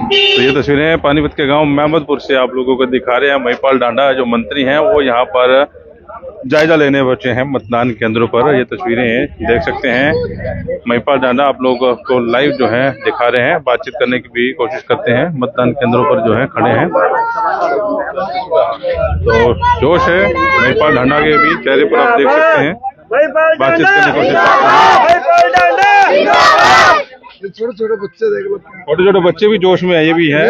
तो ये तस्वीरें पानीपत के गांव महमदपुर से आप लोगों को दिखा रहे हैं। महिपाल डांडा जो मंत्री हैं वो यहाँ पर जायजा लेने पहुंचे हैं मतदान केंद्रों पर। ये तस्वीरें देख सकते हैं। महिपाल डांडा आप लोगों को लाइव जो है दिखा रहे हैं, बातचीत करने की भी कोशिश करते हैं। मतदान केंद्रों पर जो है खड़े हैं, तो जोश है महिपाल डांडा के भी चेहरे पर, आप देख सकते हैं। बातचीत करने की कोशिश करते हैं। छोटे छोटे बच्चे देख लो, छोटे छोटे बच्चे भी जोश में है, ये भी है।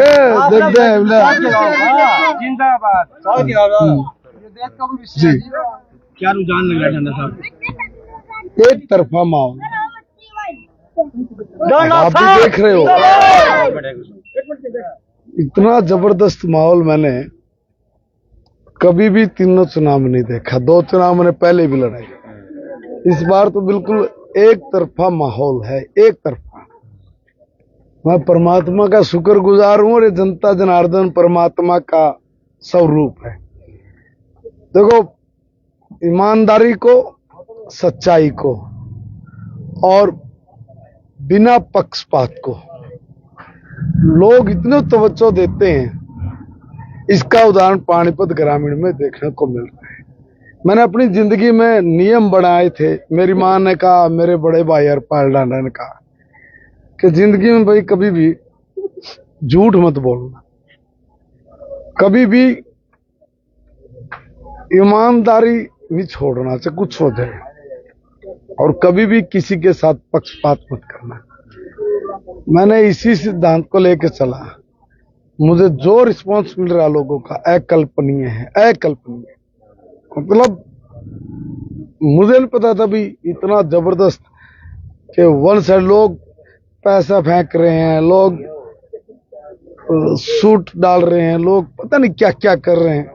जी, क्या रुझान लग रहा है ठंडा साहब? एक तरफा माहौल आप भी देख रहे हो। इतना जबरदस्त माहौल मैंने कभी भी तीनों चुनाव में नहीं देखा। 2 चुनाव मैंने पहले भी लड़ाई, इस बार तो बिल्कुल एक तरफा माहौल है, एक तरफा। मैं परमात्मा का शुक्रगुजार हूं और ये जनता जनार्दन परमात्मा का स्वरूप है। देखो, ईमानदारी को, सच्चाई को और बिना पक्षपात को लोग इतने तवज्जो देते हैं, इसका उदाहरण पानीपत ग्रामीण में देखने को मिल रहा है। मैंने अपनी जिंदगी में नियम बनाए थे। मेरी मां ने कहा, मेरे बड़े भाई हरपाल डांडा ने कहा कि जिंदगी में भाई कभी भी झूठ मत बोलना, कभी भी ईमानदारी नहीं छोड़ना, चाहे कुछ हो जाए, और कभी भी किसी के साथ पक्षपात मत करना। मैंने इसी सिद्धांत को लेकर चला। मुझे जो रिस्पांस मिल रहा लोगों का अकल्पनीय है, अकल्पनीय। मतलब मुझे नहीं पता था भी इतना जबरदस्त कि वन साइड लोग पैसा फेंक रहे हैं, लोग सूट डाल रहे हैं, लोग पता नहीं क्या क्या कर रहे हैं,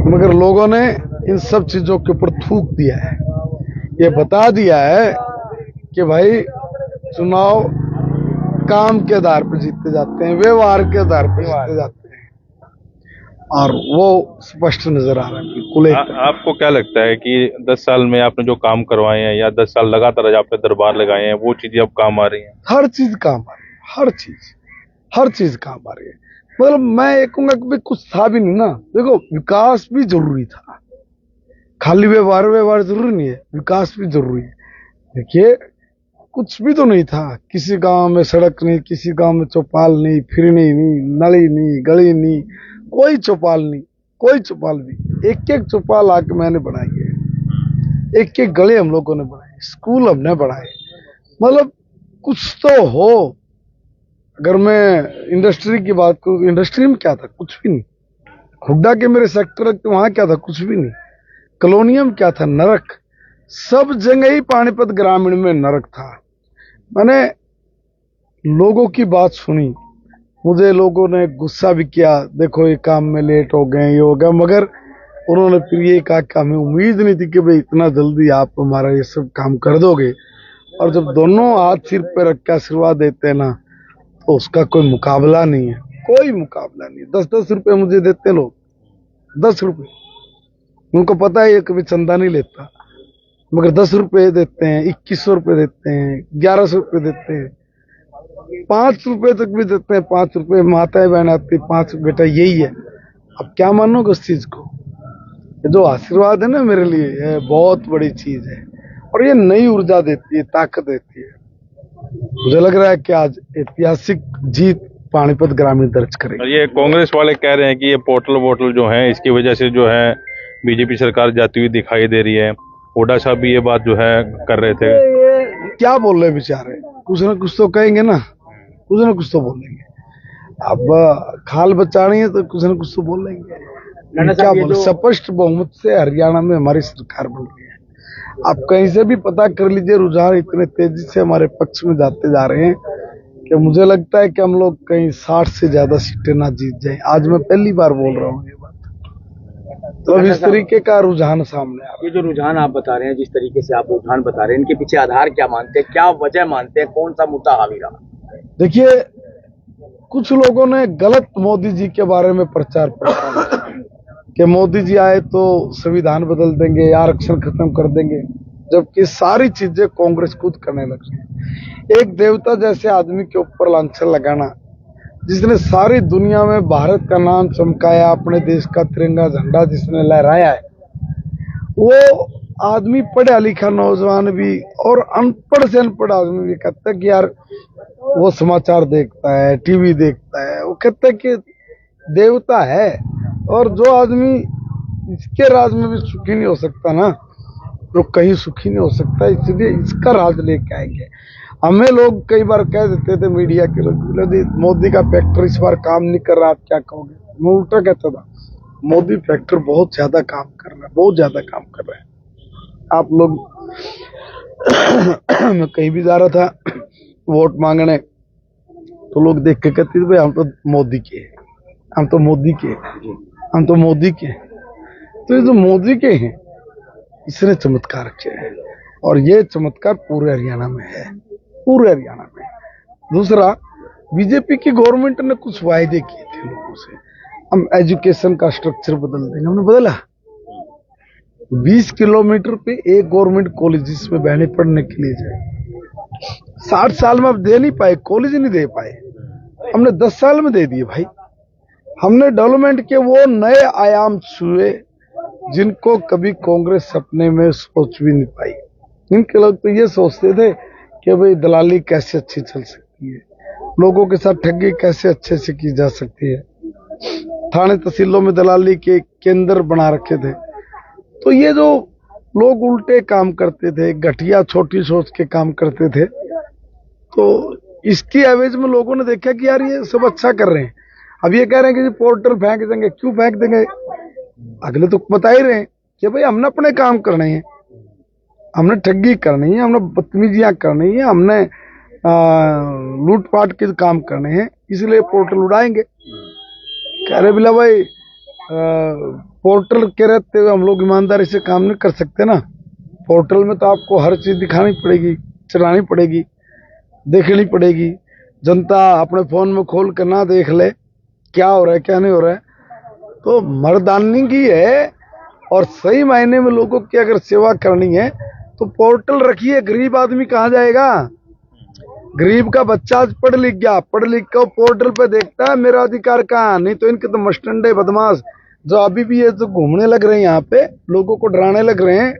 मगर लोगों ने इन सब चीजों के ऊपर थूक दिया है। ये बता दिया है कि भाई चुनाव काम के आधार पर जीते जाते हैं, व्यवहार के आधार पर जीते जाते हैं, और वो स्पष्ट नजर आ रहा है बिल्कुल। आपको क्या लगता है कि 10 साल में आपने जो काम करवाए हैं या 10 साल लगातार आपने दरबार लगाए हैं, वो चीजें अब काम आ रही हैं? हर चीज काम आ रही है, हर चीज काम आ रही है। मतलब मैं ये कहूंगा कि कुछ था भी नहीं ना। देखो, विकास भी जरूरी था, खाली व्यवहार जरूरी नहीं है, विकास भी जरूरी है। देखिए, कुछ भी तो नहीं था। किसी गांव में सड़क नहीं, किसी गांव में चौपाल नहीं, फिरनी नहीं, नली नहीं, गली नहीं, कोई चौपाल नहीं, कोई चौपाल भी। एक एक चौपाल आके मैंने बनाई है, एक एक गली हम लोगों ने बनाई, स्कूल हमने बनाए। मतलब कुछ तो हो। अगर मैं इंडस्ट्री की बात करूं, इंडस्ट्री में क्या था? कुछ भी नहीं। हुड्डा के मेरे सेक्टर के वहां क्या था? कुछ भी नहीं। कॉलोनियम क्या था? नरक। सब जगह ही पानीपत ग्रामीण में नरक था। मैंने लोगों की बात सुनी, मुझे लोगों ने गुस्सा भी किया, देखो ये काम में लेट हो गए, ये हो गया, मगर उन्होंने फिर ये कहा कि हमें उम्मीद नहीं थी कि भाई इतना जल्दी आप हमारा ये सब काम कर दोगे। और जब दोनों हाथ सिर पे रख के आशीर्वाद देते हैं ना, तो उसका कोई मुकाबला नहीं है, कोई मुकाबला नहीं। 10-10 रुपए मुझे देते लोग, 10 रुपए। उनको पता है ये कभी चंदा नहीं लेता, मगर 10 रुपए देते हैं, 2100 रुपए देते हैं, 1100 रुपए देते हैं, 5 रुपए तक भी देते हैं। 5 रुपए माताएं बहन आती, 5 बेटा यही है। अब क्या मानोगे उस चीज को? ये जो आशीर्वाद है ना मेरे लिए, ये बहुत बड़ी चीज है, और ये नई ऊर्जा देती है, ताकत देती है। मुझे लग रहा है कि आज ऐतिहासिक जीत पानीपत ग्रामीण दर्ज करेगी। ये कांग्रेस वाले कह रहे हैं कि ये पोर्टल वोटल जो है, इसकी वजह से जो है बीजेपी सरकार जाती हुई दिखाई दे रही है। हुड्डा साहब भी ये बात जो है कर रहे थे। क्या बोल रहे बेचारे? कुछ ना कुछ तो कहेंगे ना, कुछ ना कुछ तो बोलेंगे। अब खाल बचानी है तो कुछ ना कुछ तो बोलेंगे। क्या बोले? स्पष्ट बहुमत से हरियाणा में हमारी सरकार बन रही है। आप कहीं से भी पता कर लीजिए, रुझान इतने तेजी से हमारे पक्ष में जाते जा रहे हैं कि मुझे लगता है कि हम लोग कहीं 60 से ज्यादा सीटें ना जीत जाए। आज मैं पहली बार बोल रहा हूँ ये बात। तो अब इस तरीके का रुझान सामने आ रहा है। ये जो रुझान आप बता रहे हैं, जिस तरीके से आप रुझान बता रहे हैं, इनके पीछे आधार क्या मानते हैं, क्या वजह मानते हैं, कौन सा मुद्दा हावी रहा? देखिए, कुछ लोगों ने गलत मोदी जी के बारे में प्रचार प्रसार कि मोदी जी आए तो संविधान बदल देंगे, आरक्षण खत्म कर देंगे। जबकि सारी चीजें कांग्रेस खुद करने लग रही है। एक देवता जैसे आदमी के ऊपर लांछन लगाना, जिसने सारी दुनिया में भारत का नाम चमकाया, अपने देश का तिरंगा झंडा जिसने लहराया है, वो आदमी पढ़ा लिखा नौजवान भी और अनपढ़ से अनपढ़ आदमी भी कहता है कि यार वो समाचार देखता है, टीवी देखता है, वो कहता है कि देवता है। और जो आदमी इसके राज में भी सुखी नहीं हो सकता ना, तो कहीं सुखी नहीं हो सकता, इसलिए इसका राज लेके आएंगे। हमें लोग कई बार कह देते थे, मीडिया के लोग, यदि मोदी का फैक्टर इस बार काम नहीं कर रहा, आप क्या कहोगे? मैं उल्टा कहता था, मोदी फैक्टर बहुत ज्यादा काम कर रहा है, बहुत ज्यादा काम कर रहा है। आप लोग मैं कहीं भी जा रहा था वोट मांगने, तो लोग देख के कहते थे भाई हम तो मोदी के हैं, हम तो मोदी के हैं, हम तो मोदी के हैं। तो ये जो मोदी के हैं, इसने चमत्कार किया है, और ये चमत्कार पूरे हरियाणा में है, पूरे हरियाणा में। दूसरा, बीजेपी की गवर्नमेंट ने कुछ वायदे किए थे लोगों से, हम एजुकेशन का स्ट्रक्चर बदल देंगे, हमने बदला। 20 किलोमीटर पे एक गवर्नमेंट कॉलेजेस में बहने पढ़ने के लिए जाए, 60 साल में अब दे नहीं पाए, कॉलेज नहीं दे पाए, हमने 10 साल में दे दिए भाई। हमने डेवलपमेंट के वो नए आयाम छुए जिनको कभी कांग्रेस सपने में सोच भी नहीं पाई। इनके लोग तो ये सोचते थे कि भाई दलाली कैसे अच्छी चल सकती है, लोगों के साथ ठगी कैसे अच्छे से की जा सकती है, थाने तहसीलों में दलाली के केंद्र बना रखे थे। तो ये जो लोग उल्टे काम करते थे, घटिया छोटी सोच के काम करते थे, तो इसकी एवज में लोगों ने देखा कि यार ये सब अच्छा कर रहे हैं। अब ये कह रहे हैं कि जी पोर्टल फेंक देंगे, क्यों फेंक देंगे? अगले तो बता ही रहे हैं कि भाई हमने अपने काम करने हैं, हमने ठगी करनी है, हमने बदतमीजियां करनी है, हमने लूटपाट के काम करने हैं, इसलिए पोर्टल उड़ाएंगे। कह रहे बिला भाई पोर्टल के रहते हुए हम लोग ईमानदारी से काम नहीं कर सकते ना। पोर्टल में तो आपको हर चीज दिखानी पड़ेगी, चलानी पड़ेगी, देखनी पड़ेगी। जनता अपने फोन में खोल कर ना देख ले क्या हो रहा है क्या नहीं हो रहा है, तो मर्दानी की है। और सही मायने में लोगों की अगर सेवा करनी है तो पोर्टल रखिए। गरीब आदमी कहाँ जाएगा? गरीब का बच्चा आज पढ़ लिख गया, पढ़ लिख कर पोर्टल पे देखता है मेरा अधिकार कहाँ। नहीं तो इनके तो मस्टंडे बदमाश जो अभी भी ये जो घूमने लग रहे हैं यहाँ पे, लोगों को डराने लग रहे हैं,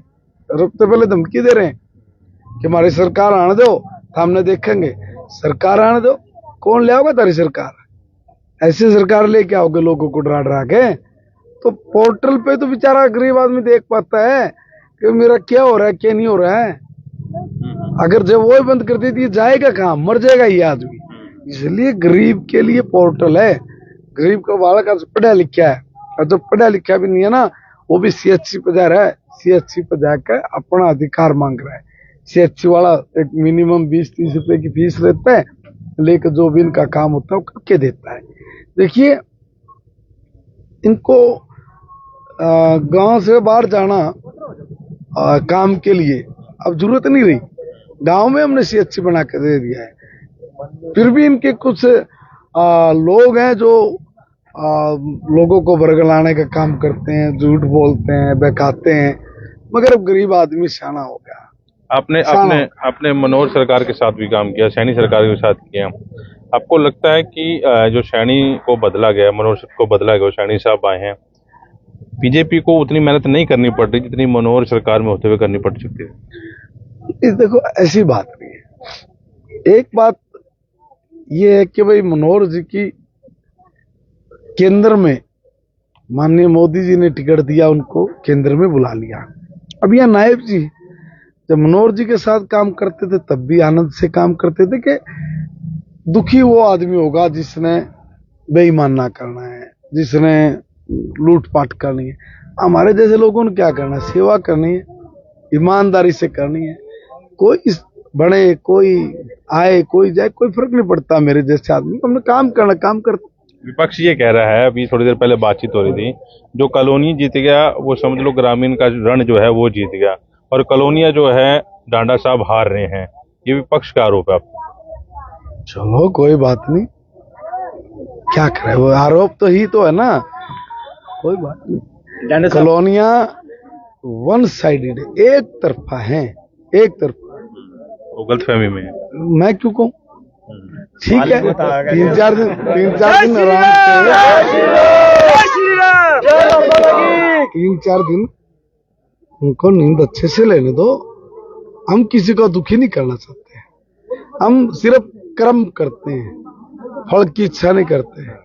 रुकते पहले धमकी दे रहे हैं कि हमारी सरकार आने दो, हमने देखेंगे। सरकार आने दो, कौन ले आओगे तारी सरकार? ऐसी सरकार लेके आओगे लोगों को डरा डरा के? तो पोर्टल पे तो बेचारा गरीब आदमी देख पाता है कि मेरा क्या हो रहा है क्या नहीं हो रहा है। अगर जब वो बंद कर देती है जाएगा कहाँ? मर जाएगा ये आदमी। इसलिए गरीब के लिए पोर्टल है। गरीब का बालक आज पढ़ा लिखा है, और जो पढ़ा लिखा भी नहीं है ना, वो भी CHC पे जा रहा है, CHC पे जाकर अपना अधिकार मांग रहा है। CHC वाला एक मिनिमम 20-30 रुपए की फीस लेता है, लेकर जो भी इनका काम होता है वो करके देता है। देखिए, इनको गांव से बाहर जाना काम के लिए अब जरूरत नहीं रही। गांव में हमने CHC बना के दे दिया है। फिर भी इनके कुछ लोग हैं जो लोगों को बरगलाने का काम करते हैं, झूठ बोलते हैं, बहकाते हैं, मगर अब गरीब आदमी शाना हो गया। आपने मनोहर सरकार के साथ भी काम किया, सैनी सरकार के साथ किया। आपको लगता है कि जो सैनी को बदला गया, मनोहर को बदला गया, सैनी साहब आए हैं, बीजेपी को उतनी मेहनत नहीं करनी पड़ रही जितनी मनोहर सरकार में होते हुए करनी पड़ सकती है? देखो, ऐसी बात नहीं है। एक बात ये है कि भाई मनोहर जी की केंद्र में माननीय मोदी जी ने टिकट दिया, उनको केंद्र में बुला लिया। अब यहाँ नायब जी जब मनोहर जी के साथ काम करते थे तब भी आनंद से काम करते थे कि दुखी वो आदमी होगा जिसने बेईमान ना करना है, जिसने लूटपाट करनी है। हमारे जैसे लोगों ने क्या करना है? सेवा करनी है, ईमानदारी से करनी है। कोई बड़े, कोई आए, कोई जाए, कोई फर्क नहीं पड़ता। मेरे जैसे आदमी हमने काम करना, काम करते। विपक्ष ये कह रहा है, अभी थोड़ी देर पहले बातचीत हो रही थी, जो कॉलोनी जीत गया वो समझ लो ग्रामीण का रण जो है वो जीत गया, और कॉलोनियां जो है डांडा साहब हार रहे हैं। ये विपक्ष का आरोप है आपको? चलो कोई बात नहीं, क्या करे, वो आरोप तो ही तो है ना, कोई बात नहीं। कॉलोनियां वन साइडेड, एक तरफा है, एक तरफा। वो गलतफहमी में है। मैं क्यों कहूँ? ठीक है, 3-4 दिन आराम से, 3-4 दिन उनको नींद अच्छे से लेने दो। हम किसी को दुखी नहीं करना चाहते हैं, हम सिर्फ कर्म करते हैं, फल की इच्छा नहीं करते हैं।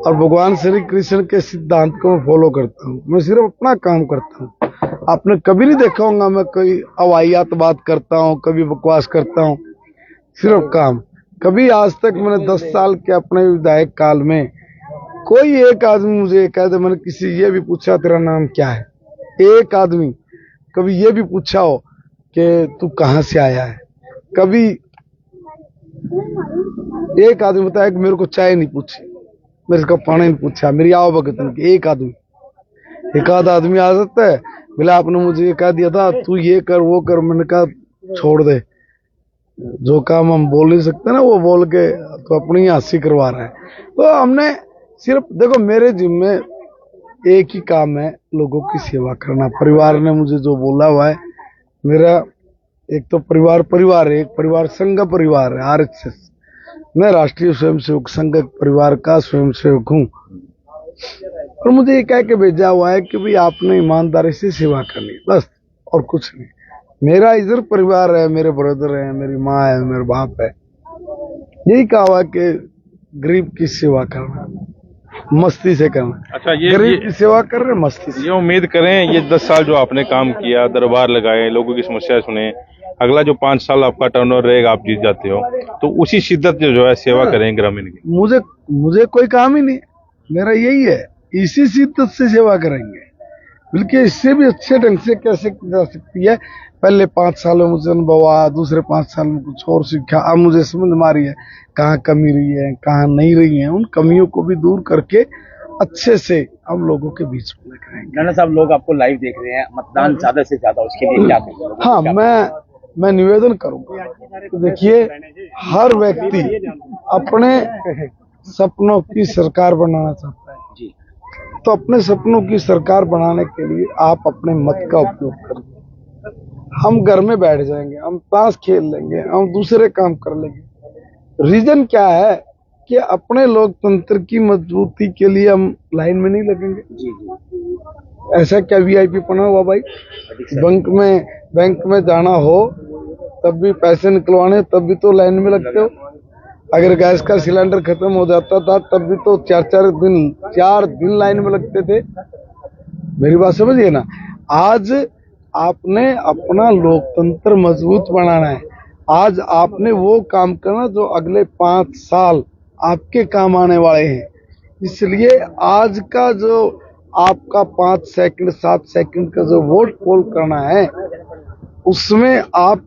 और भगवान श्री कृष्ण के सिद्धांत को मैं फॉलो करता हूँ। मैं सिर्फ अपना काम करता हूँ। आपने कभी नहीं देखा होगा मैं कोई अवायात बात करता हूँ, कभी बकवास करता हूँ, सिर्फ काम। कभी आज तक मैंने 10 साल के अपने विधायक काल में कोई एक आदमी मुझे कह दे, मैंने किसी ये भी पूछा तेरा नाम क्या है, एक आदमी कभी ये भी पूछा हो कि तू कहाँ से आया है, कभी एक आदमी बताया कि मेरे को चाय नहीं पूछी, मेरे को पानी नहीं पूछा, मेरी आओ भगत नहीं। एक आदमी, एक आधा आदमी आ सकता है, बोले आपने मुझे ये कह दिया था तू ये कर वो कर, मैंने कहा छोड़ दे, जो काम हम बोल नहीं सकते ना वो बोल के तो अपनी हंसी करवा रहा है। तो हमने सिर्फ देखो, मेरे जिम्मे एक ही काम है, लोगों की सेवा करना। परिवार ने मुझे जो बोला हुआ है, मेरा एक तो परिवार है, एक परिवार संघ परिवार है RSS। मैं राष्ट्रीय स्वयंसेवक संघ परिवार का स्वयंसेवक हूँ और मुझे ये कह के भेजा हुआ है कि भाई आपने ईमानदारी से सेवा करनी है, बस और कुछ नहीं। मेरा इधर परिवार है, मेरे ब्रदर है, मेरी माँ है, मेरा बाप है। यही कहा हुआ कि गरीब की सेवा करना, मस्ती से करना। अच्छा, गरीब की सेवा कर रहे मस्ती से। ये उम्मीद करें ये 10 साल जो आपने काम किया, दरबार लगाए, लोगों की समस्या सुने, अगला जो 5 साल आपका टर्नओवर रहेगा, आप जीत जाते हो तो उसी शिद्दत से जो है सेवा करें ग्रामीण की। मुझे कोई काम ही नहीं, मेरा यही है, इसी शिद्दत से सेवा करेंगे। बल्कि इससे भी अच्छे ढंग से कैसे की जा सकती है। पहले 5 साल में मुझे अनुभव आया, दूसरे 5 साल में कुछ और सीखा, अब मुझे समझ में आ रही है कहाँ कमी रही है, कहाँ नहीं रही है। उन कमियों को भी दूर करके अच्छे से हम लोगों के बीच में करेंगे। नाना साहब, लोग आपको लाइव देख रहे हैं, मतदान ज्यादा से ज्यादा, उसके लिए क्या करेंगे? हाँ, मैं निवेदन करूंगा। तो देखिए, हर व्यक्ति अपने सपनों की सरकार बनाना चाहता है जी। तो अपने सपनों की सरकार बनाने के लिए आप अपने मत का उपयोग करिए। हम घर में बैठ जाएंगे, हम ताश खेल लेंगे, हम दूसरे काम कर लेंगे। रीजन क्या है कि अपने लोकतंत्र की मजबूती के लिए हम लाइन में नहीं लगेंगे। जी जी। ऐसा क्या VIP पना हुआ भाई? बैंक में जाना हो तब भी पैसे निकलवाने, तब भी तो लाइन में लगते हो। अगर गैस का सिलेंडर खत्म हो जाता था तब भी तो 4 दिन लाइन में लगते थे। मेरी बात समझिए ना। आज आपने अपना लोकतंत्र मजबूत बनाना है। आज आपने वो काम करना जो अगले 5 साल आपके काम आने वाले हैं। इसलिए आज का जो आपका 5 सेकंड 7 सेकंड का जो वोट पोल करना है, उसमें आप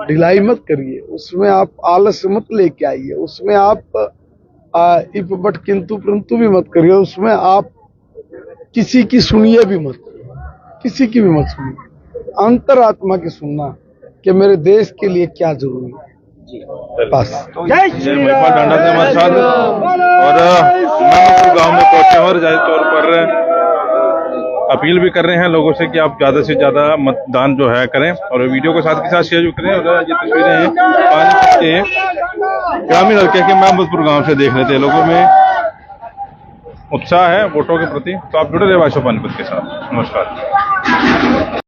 ढिलाई मत करिए, उसमें आप आलस मत लेके आइए, उसमें आप इफ बट किंतु परंतु भी मत करिए, उसमें आप किसी की सुनिए भी मत, किसी की भी मत सुनिए। अंतरात्मा की सुनना कि मेरे देश के लिए क्या जरूरी है, बस। ये महिपाल डांडा थे हमारे साथ और मैमदपुर गांव में पहुंचे और जाहिर तौर पर अपील भी कर रहे हैं लोगों से कि आप ज्यादा से ज्यादा मतदान जो है करें और वीडियो को साथ के साथ शेयर भी करें। और ये तस्वीरें हैं पानीपत के ग्रामीण हल्के के मैमदपुर गांव से देख लेते हैं। लोगों में उत्साह है वोटों के प्रति। तो आप जुड़े रहे वाइस ऑफ पानीपत के साथ। नमस्कार।